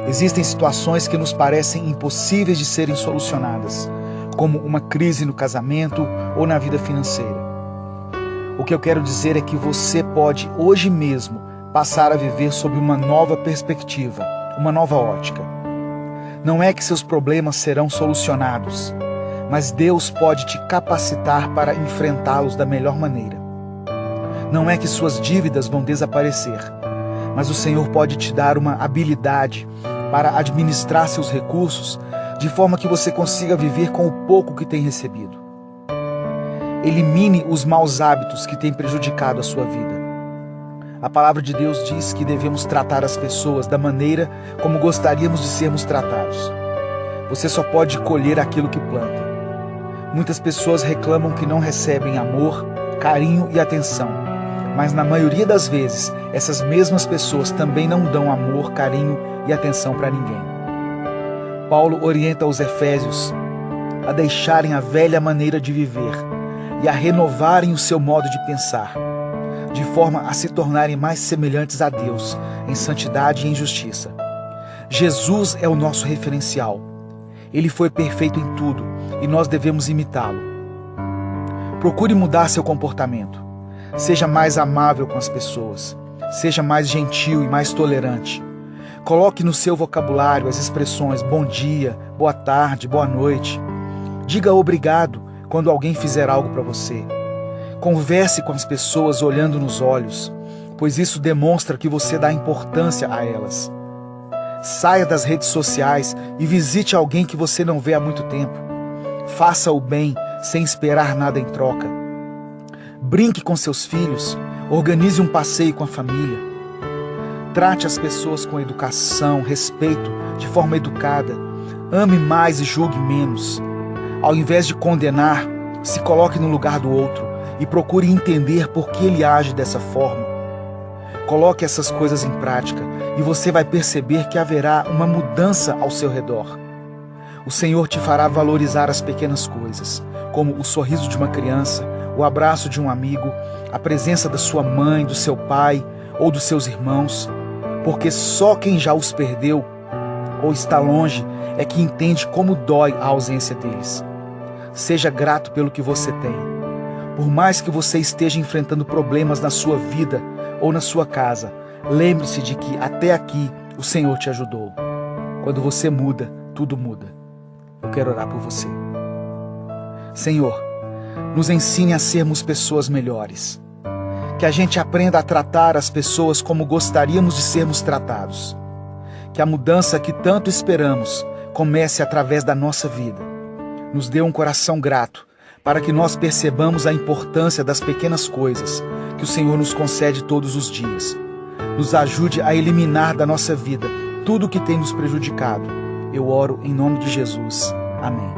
Existem situações que nos parecem impossíveis de serem solucionadas, como uma crise no casamento ou na vida financeira. O que eu quero dizer é que você pode, hoje mesmo, passar a viver sob uma nova perspectiva, uma nova ótica. Não é que seus problemas serão solucionados, mas Deus pode te capacitar para enfrentá-los da melhor maneira. Não é que suas dívidas vão desaparecer, mas o Senhor pode te dar uma habilidade para administrar seus recursos de forma que você consiga viver com o pouco que tem recebido. Elimine os maus hábitos que têm prejudicado a sua vida. A palavra de Deus diz que devemos tratar as pessoas da maneira como gostaríamos de sermos tratados. Você só pode colher aquilo que planta. Muitas pessoas reclamam que não recebem amor, carinho e atenção, mas na maioria das vezes, essas mesmas pessoas também não dão amor, carinho e atenção para ninguém. Paulo orienta os efésios a deixarem a velha maneira de viver e a renovarem o seu modo de pensar, de forma a se tornarem mais semelhantes a Deus, em santidade e em justiça. Jesus é o nosso referencial. Ele foi perfeito em tudo e nós devemos imitá-lo. Procure mudar seu comportamento. Seja mais amável com as pessoas. Seja mais gentil e mais tolerante. Coloque no seu vocabulário as expressões bom dia, boa tarde, boa noite. Diga obrigado quando alguém fizer algo para você. Converse com as pessoas olhando nos olhos, pois isso demonstra que você dá importância a elas. Saia das redes sociais e visite alguém que você não vê há muito tempo. Faça o bem sem esperar nada em troca. Brinque com seus filhos, organize um passeio com a família. Trate as pessoas com educação, respeito, de forma educada. Ame mais e julgue menos. Ao invés de condenar, se coloque no lugar do outro e procure entender por que ele age dessa forma. Coloque essas coisas em prática e você vai perceber que haverá uma mudança ao seu redor. O Senhor te fará valorizar as pequenas coisas, como o sorriso de uma criança, o abraço de um amigo, a presença da sua mãe, do seu pai ou dos seus irmãos, porque só quem já os perdeu ou está longe é que entende como dói a ausência deles. Seja grato pelo que você tem. Por mais que você esteja enfrentando problemas na sua vida ou na sua casa, lembre-se de que até aqui o Senhor te ajudou. Quando você muda, tudo muda. Eu quero orar por você. Senhor, nos ensine a sermos pessoas melhores. Que a gente aprenda a tratar as pessoas como gostaríamos de sermos tratados. Que a mudança que tanto esperamos comece através da nossa vida. Nos dê um coração grato, para que nós percebamos a importância das pequenas coisas que o Senhor nos concede todos os dias. Nos ajude a eliminar da nossa vida tudo o que tem nos prejudicado. Eu oro em nome de Jesus. Amém.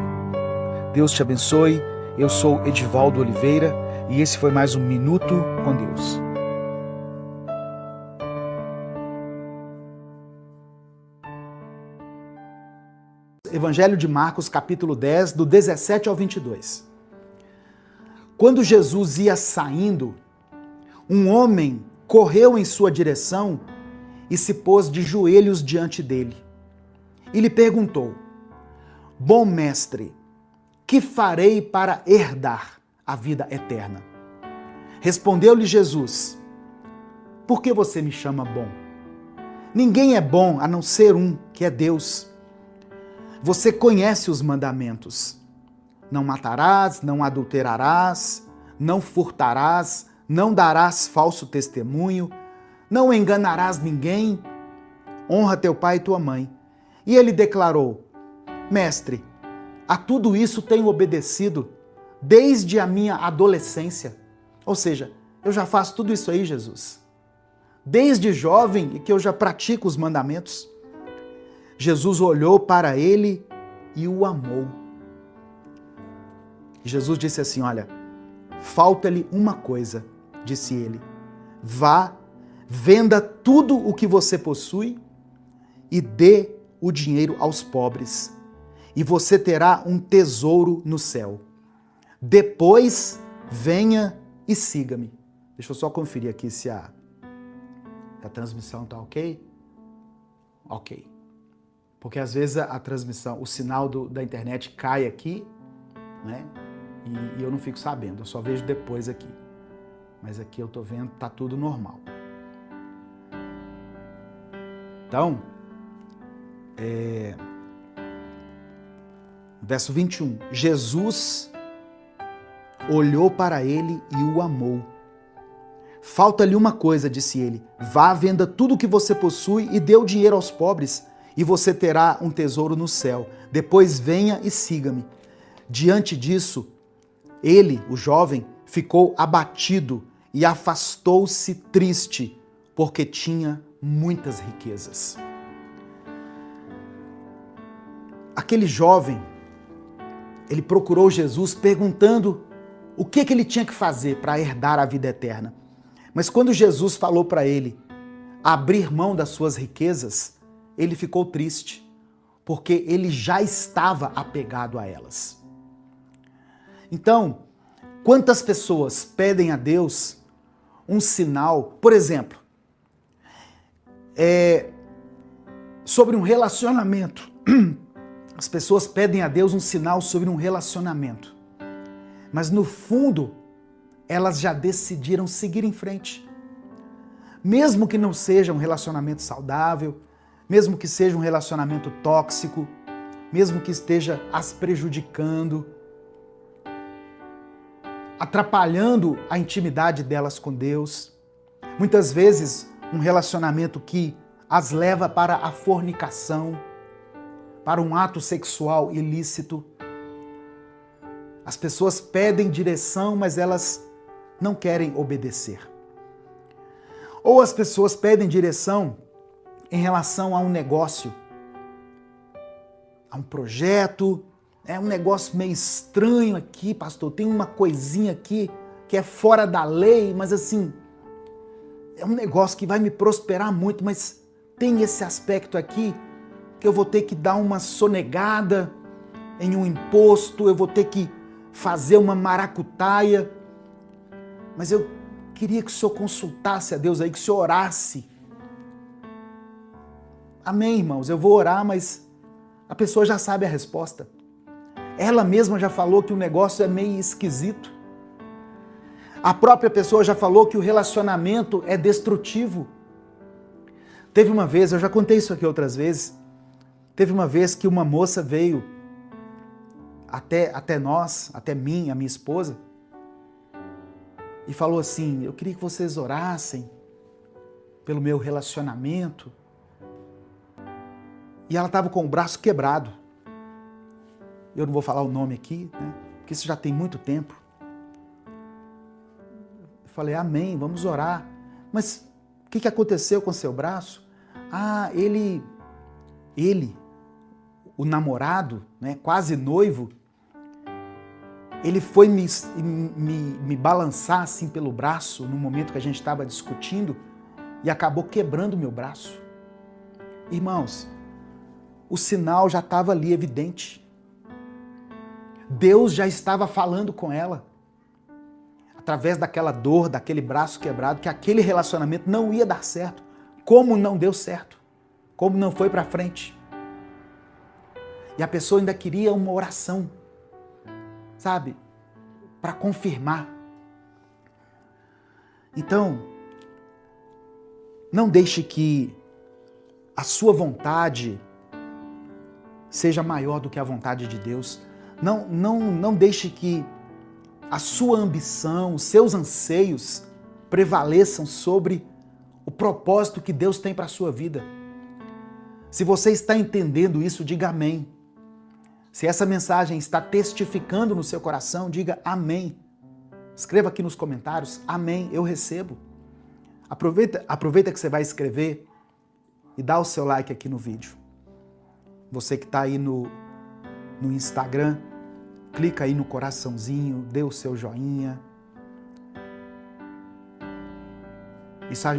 Deus te abençoe. Eu sou Edivaldo Oliveira e esse foi mais um Minuto com Deus. Evangelho de Marcos, capítulo 10, do 17 ao 22. Quando Jesus ia saindo, um homem correu em sua direção e se pôs de joelhos diante dele. E lhe perguntou: Bom mestre, que farei para herdar a vida eterna? Respondeu-lhe Jesus: Por que você me chama bom? Ninguém é bom a não ser um, que é Deus. Você conhece os mandamentos. Não matarás, não adulterarás, não furtarás, não darás falso testemunho, não enganarás ninguém, honra teu pai e tua mãe. E ele declarou: Mestre, a tudo isso tenho obedecido desde a minha adolescência. Ou seja, eu já faço tudo isso aí, Jesus. Desde jovem que eu já pratico os mandamentos. Jesus olhou para ele e o amou. Jesus disse assim: olha, falta-lhe uma coisa, disse ele. Vá, venda tudo o que você possui e dê o dinheiro aos pobres, e você terá um tesouro no céu. Depois, venha e siga-me. Deixa eu só conferir aqui se a transmissão está ok. Ok. Porque às vezes a transmissão, o sinal da internet cai aqui, né? E eu não fico sabendo, eu só vejo depois aqui. Mas aqui eu tô vendo, tá tudo normal. Então, verso 21. Jesus olhou para ele e o amou. Falta-lhe uma coisa, disse ele. Vá, venda tudo o que você possui e dê o dinheiro aos pobres, e você terá um tesouro no céu. Depois venha e siga-me. Diante disso, ele, o jovem, ficou abatido e afastou-se triste, porque tinha muitas riquezas. aquele jovem, ele procurou Jesus perguntando o que ele tinha que fazer para herdar a vida eterna. Mas quando Jesus falou para ele abrir mão das suas riquezas, ele ficou triste, porque ele já estava apegado a elas. Então, quantas pessoas pedem a Deus um sinal, por exemplo, sobre um relacionamento. As pessoas pedem a Deus um sinal sobre um relacionamento, mas no fundo, elas já decidiram seguir em frente. Mesmo que não seja um relacionamento saudável, mesmo que seja um relacionamento tóxico, mesmo que esteja as prejudicando, atrapalhando a intimidade delas com Deus. Muitas vezes, um relacionamento que as leva para a fornicação, para um ato sexual ilícito. As pessoas pedem direção, mas elas não querem obedecer. Ou as pessoas pedem direção em relação a um negócio, a um projeto. É um negócio meio estranho aqui, pastor. Tem uma coisinha aqui que é fora da lei, mas assim, é um negócio que vai me prosperar muito, mas tem esse aspecto aqui que eu vou ter que dar uma sonegada em um imposto, eu vou ter que fazer uma maracutaia. Mas eu queria que o senhor consultasse a Deus aí, que o senhor orasse. Amém, irmãos? Eu vou orar, mas a pessoa já sabe a resposta. Ela mesma já falou que o negócio é meio esquisito. A própria pessoa já falou que o relacionamento é destrutivo. Teve uma vez, eu já contei isso aqui outras vezes, teve uma vez que uma moça veio até nós, até mim, a minha esposa, e falou assim: eu queria que vocês orassem pelo meu relacionamento. E ela estava com o braço quebrado. Eu não vou falar o nome aqui, né? Porque isso já tem muito tempo. Eu falei: amém, vamos orar. Mas o que aconteceu com seu braço? Ah, ele, o namorado, né, quase noivo, ele foi me balançar assim pelo braço no momento que a gente estava discutindo e acabou quebrando meu braço. Irmãos, o sinal já estava ali evidente. Deus já estava falando com ela, através daquela dor, daquele braço quebrado, que aquele relacionamento não ia dar certo. Como não deu certo? Como não foi para frente? E a pessoa ainda queria uma oração, sabe? Para confirmar. Então, não deixe que a sua vontade seja maior do que a vontade de Deus. Não deixe que a sua ambição, os seus anseios prevaleçam sobre o propósito que Deus tem para a sua vida. Se você está entendendo isso, diga amém. Se essa mensagem está testificando no seu coração, diga amém. Escreva aqui nos comentários: amém, eu recebo. Aproveita que você vai escrever e dá o seu like aqui no vídeo. Você que está aí no Instagram, clica aí no coraçãozinho, dê o seu joinha.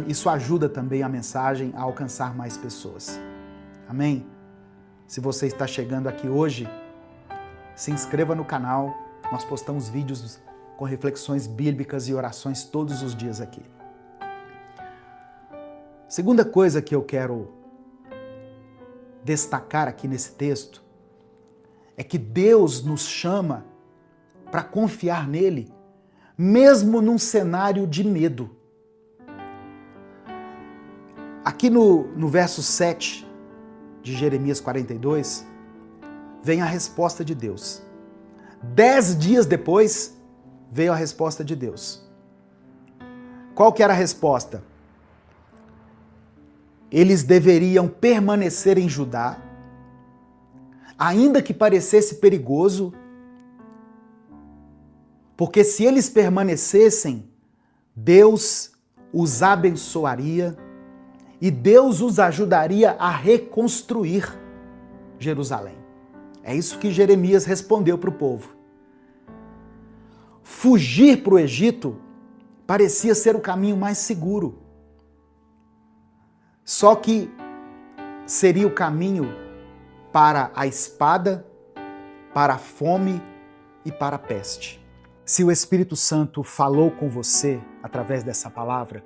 Isso ajuda também a mensagem a alcançar mais pessoas. Amém? Se você está chegando aqui hoje, se inscreva no canal. Nós postamos vídeos com reflexões bíblicas e orações todos os dias aqui. Segunda coisa que eu quero destacar aqui nesse texto é que Deus nos chama para confiar nele, mesmo num cenário de medo. Aqui no verso 7 de Jeremias 42, vem a resposta de Deus. 10 dias depois, veio a resposta de Deus. Qual que era a resposta? Eles deveriam permanecer em Judá, ainda que parecesse perigoso, porque se eles permanecessem, Deus os abençoaria e Deus os ajudaria a reconstruir Jerusalém. É isso que Jeremias respondeu para o povo. Fugir para o Egito parecia ser o caminho mais seguro. Só que seria o caminho para a espada, para a fome e para a peste. Se o Espírito Santo falou com você através dessa palavra,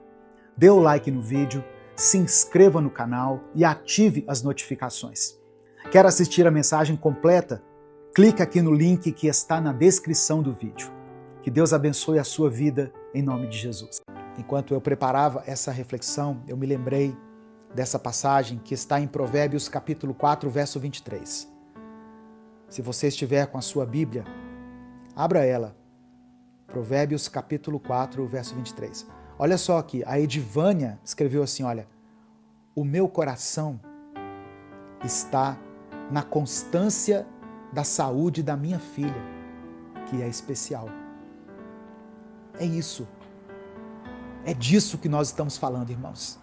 dê o like no vídeo, se inscreva no canal e ative as notificações. Quer assistir a mensagem completa? Clique aqui no link que está na descrição do vídeo. Que Deus abençoe a sua vida em nome de Jesus. Enquanto eu preparava essa reflexão, eu me lembrei dessa passagem que está em Provérbios capítulo 4, verso 23. Se você estiver com a sua Bíblia, abra ela. Provérbios capítulo 4, verso 23. Olha só aqui, a Edivânia escreveu assim, olha, o meu coração está na constância da saúde da minha filha, que é especial. É isso. É disso que nós estamos falando, irmãos.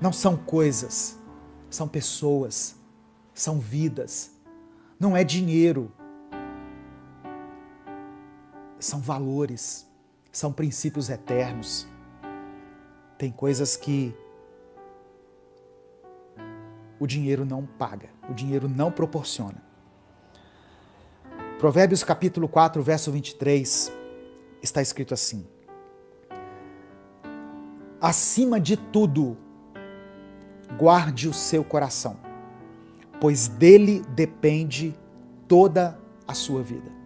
Não são coisas, são pessoas, são vidas. Não é dinheiro. São valores, são princípios eternos. Tem coisas que o dinheiro não paga, o dinheiro não proporciona. Provérbios capítulo 4, verso 23, está escrito assim: acima de tudo, guarde o seu coração, pois dele depende toda a sua vida.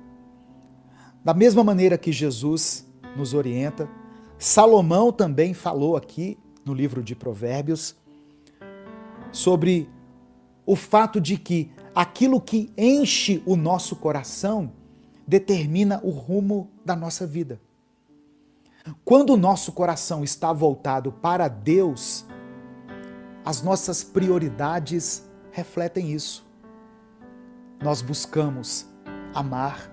Da mesma maneira que Jesus nos orienta, Salomão também falou aqui no livro de Provérbios sobre o fato de que aquilo que enche o nosso coração determina o rumo da nossa vida. Quando o nosso coração está voltado para Deus, as nossas prioridades refletem isso. Nós buscamos amar,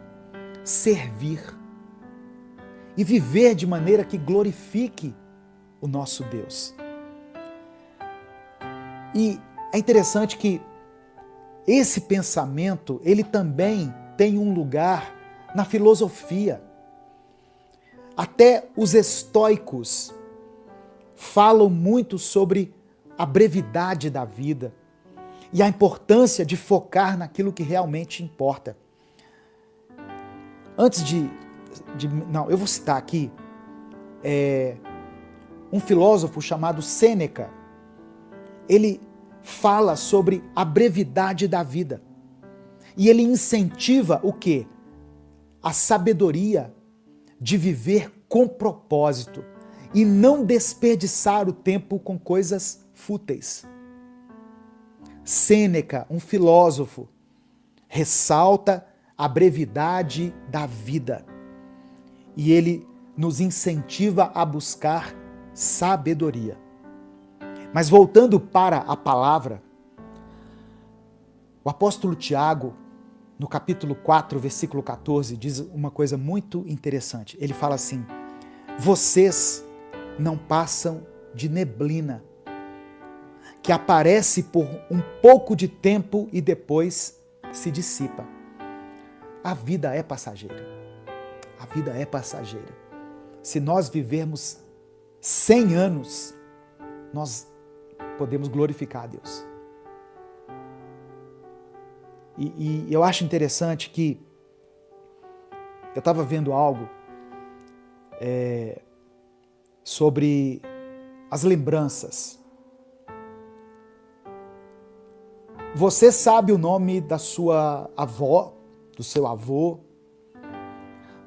servir e viver de maneira que glorifique o nosso Deus. E é interessante que esse pensamento, ele também tem um lugar na filosofia. Até os estoicos falam muito sobre a brevidade da vida e a importância de focar naquilo que realmente importa. Antes eu vou citar aqui um filósofo chamado Sêneca. Ele fala sobre a brevidade da vida. E ele incentiva o quê? A sabedoria de viver com propósito e não desperdiçar o tempo com coisas fúteis. Sêneca, um filósofo, ressalta a brevidade da vida. E ele nos incentiva a buscar sabedoria. Mas voltando para a palavra, o apóstolo Tiago, no capítulo 4, versículo 14, diz uma coisa muito interessante. Ele fala assim: vocês não passam de neblina, que aparece por um pouco de tempo e depois se dissipa. A vida é passageira. A vida é passageira. Se nós vivermos 100 anos, nós podemos glorificar a Deus. E eu acho interessante que eu estava vendo algo sobre as lembranças. Você sabe o nome da sua avó, do seu avô?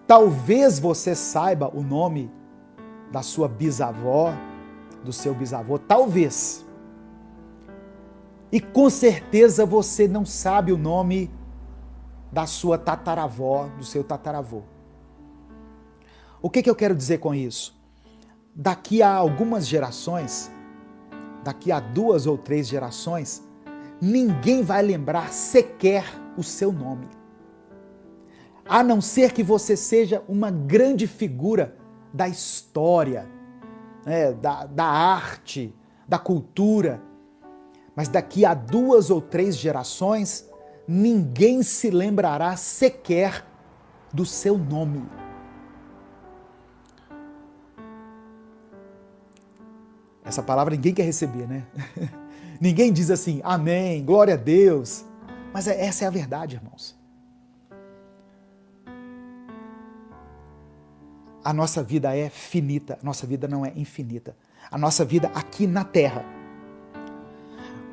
Talvez você saiba o nome da sua bisavó, do seu bisavô, talvez. E com certeza você não sabe o nome da sua tataravó, do seu tataravô. O que eu quero dizer com isso? Daqui a algumas gerações, daqui a 2 ou 3 gerações, ninguém vai lembrar sequer o seu nome. A não ser que você seja uma grande figura da história, da arte, da cultura. Mas daqui a 2 ou 3 gerações, ninguém se lembrará sequer do seu nome. Essa palavra ninguém quer receber, né? Ninguém diz assim, amém, glória a Deus. Mas essa é a verdade, irmãos. A nossa vida é finita, a nossa vida não é infinita. A nossa vida aqui na terra.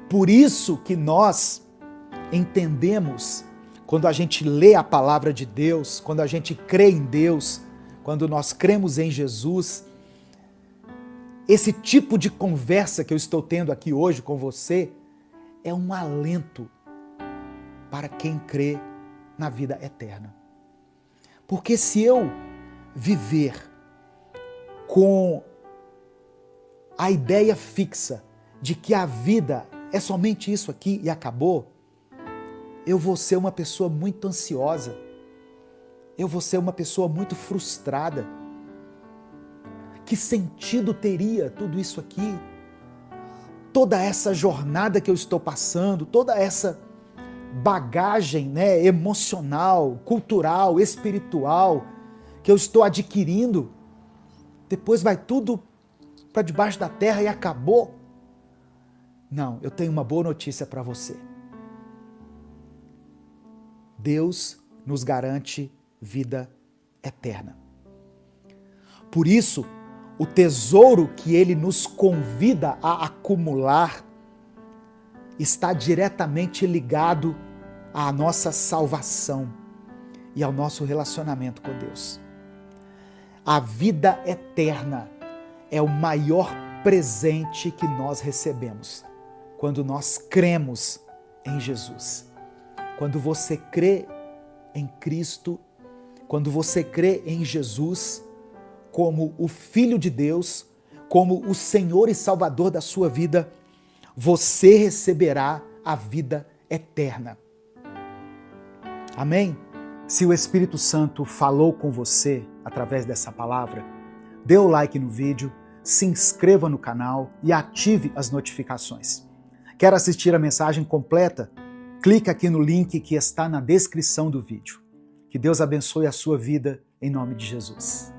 Por isso que nós entendemos, quando a gente lê a palavra de Deus, quando a gente crê em Deus, quando nós cremos em Jesus, esse tipo de conversa que eu estou tendo aqui hoje com você é um alento para quem crê na vida eterna. Porque se eu viver com a ideia fixa de que a vida é somente isso aqui e acabou, eu vou ser uma pessoa muito ansiosa, eu vou ser uma pessoa muito frustrada. Que sentido teria tudo isso aqui? Toda essa jornada que eu estou passando, toda essa bagagem, né, emocional, cultural, espiritual que eu estou adquirindo, depois vai tudo para debaixo da terra e acabou? Não, eu tenho uma boa notícia para você. Deus nos garante vida eterna. Por isso, o tesouro que Ele nos convida a acumular está diretamente ligado à nossa salvação e ao nosso relacionamento com Deus. A vida eterna é o maior presente que nós recebemos quando nós cremos em Jesus. Quando você crê em Cristo, quando você crê em Jesus como o Filho de Deus, como o Senhor e Salvador da sua vida, você receberá a vida eterna. Amém? Se o Espírito Santo falou com você através dessa palavra, dê o like no vídeo, se inscreva no canal e ative as notificações. Quer assistir a mensagem completa? Clique aqui no link que está na descrição do vídeo. Que Deus abençoe a sua vida em nome de Jesus.